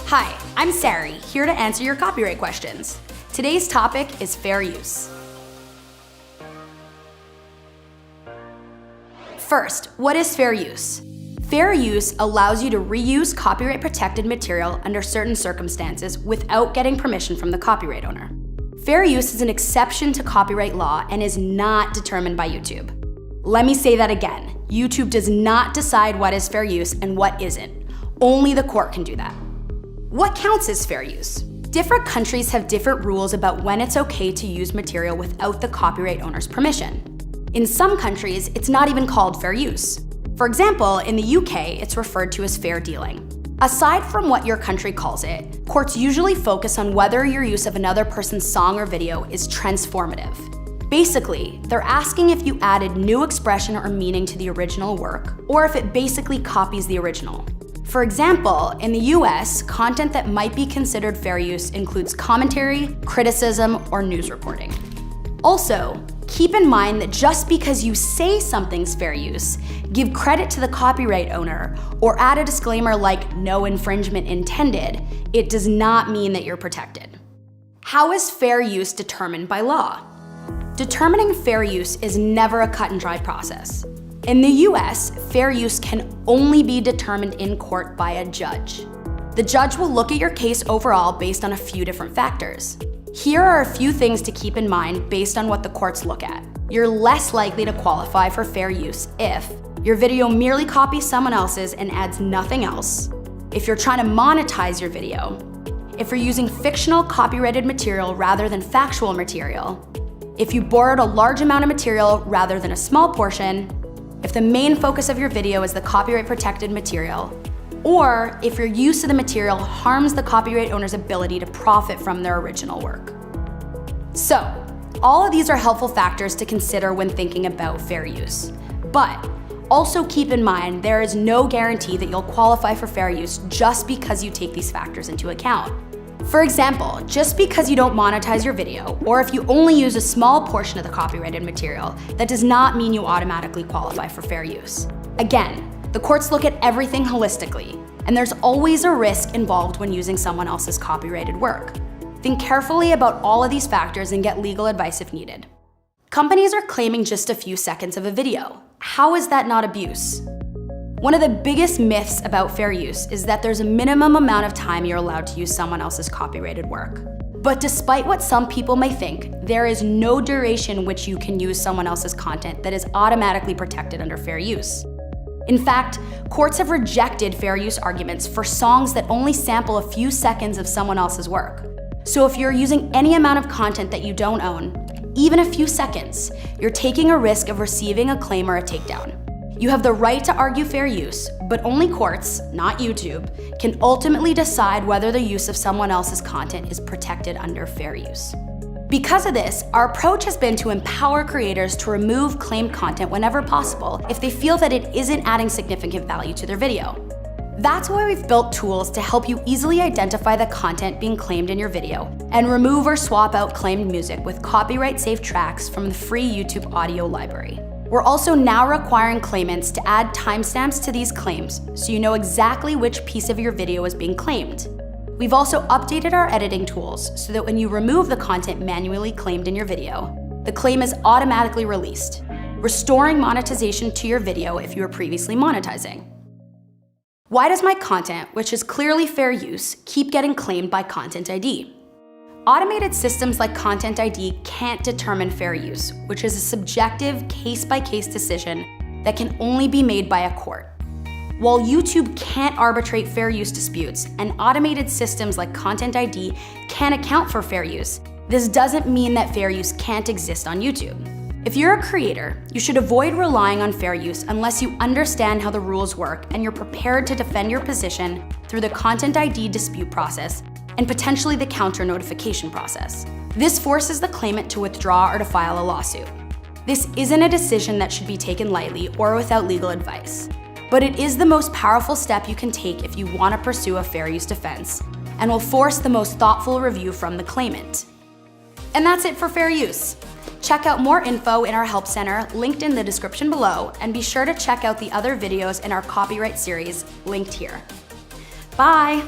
Hi, I'm Sari, here to answer your copyright questions. Today's topic is fair use. First, what is fair use? Fair use allows you to reuse copyright-protected material under certain circumstances without getting permission from the copyright owner. Fair use is an exception to copyright law and is not determined by YouTube. Let me say that again. YouTube does not decide what is fair use and what isn't. Only the court can do that. What counts as fair use? Different countries have different rules about when it's okay to use material without the copyright owner's permission. In some countries, it's not even called fair use. For example, in the UK, it's referred to as fair dealing. Aside from what your country calls it, courts usually focus on whether your use of another person's song or video is transformative. Basically, they're asking if you added new expression or meaning to the original work, or if it basically copies the original. For example, in the US, content that might be considered fair use includes commentary, criticism, or news reporting. Also, keep in mind that just because you say something's fair use, give credit to the copyright owner, or add a disclaimer like "no infringement intended," it does not mean that you're protected. How is fair use determined by law? Determining fair use is never a cut and dry process. In the US, fair use can only be determined in court by a judge. The judge will look at your case overall based on a few different factors. Here are a few things to keep in mind based on what the courts look at. You're less likely to qualify for fair use if your video merely copies someone else's and adds nothing else, if you're trying to monetize your video, if you're using fictional copyrighted material rather than factual material, if you borrowed a large amount of material rather than a small portion, if the main focus of your video is the copyright-protected material, or if your use of the material harms the copyright owner's ability to profit from their original work. So, all of these are helpful factors to consider when thinking about fair use. But also keep in mind there is no guarantee that you'll qualify for fair use just because you take these factors into account. For example, just because you don't monetize your video, or if you only use a small portion of the copyrighted material, that does not mean you automatically qualify for fair use. Again, the courts look at everything holistically, and there's always a risk involved when using someone else's copyrighted work. Think carefully about all of these factors and get legal advice if needed. Companies are claiming just a few seconds of a video. How is that not abuse? One of the biggest myths about fair use is that there's a minimum amount of time you're allowed to use someone else's copyrighted work. But despite what some people may think, there is no duration which you can use someone else's content that is automatically protected under fair use. In fact, courts have rejected fair use arguments for songs that only sample a few seconds of someone else's work. So if you're using any amount of content that you don't own, even a few seconds, you're taking a risk of receiving a claim or a takedown. You have the right to argue fair use, but only courts, not YouTube, can ultimately decide whether the use of someone else's content is protected under fair use. Because of this, our approach has been to empower creators to remove claimed content whenever possible if they feel that it isn't adding significant value to their video. That's why we've built tools to help you easily identify the content being claimed in your video and remove or swap out claimed music with copyright-safe tracks from the free YouTube audio library. We're also now requiring claimants to add timestamps to these claims so you know exactly which piece of your video is being claimed. We've also updated our editing tools so that when you remove the content manually claimed in your video, the claim is automatically released, restoring monetization to your video if you were previously monetizing. Why does my content, which is clearly fair use, keep getting claimed by Content ID? Automated systems like Content ID can't determine fair use, which is a subjective, case-by-case decision that can only be made by a court. While YouTube can't arbitrate fair use disputes, and automated systems like Content ID can account for fair use, this doesn't mean that fair use can't exist on YouTube. If you're a creator, you should avoid relying on fair use unless you understand how the rules work and you're prepared to defend your position through the Content ID dispute process and potentially the counter notification process. This forces the claimant to withdraw or to file a lawsuit. This isn't a decision that should be taken lightly or without legal advice, but it is the most powerful step you can take if you want to pursue a fair use defense, and will force the most thoughtful review from the claimant. And that's it for fair use. Check out more info in our Help Center, linked in the description below, and be sure to check out the other videos in our copyright series, linked here. Bye!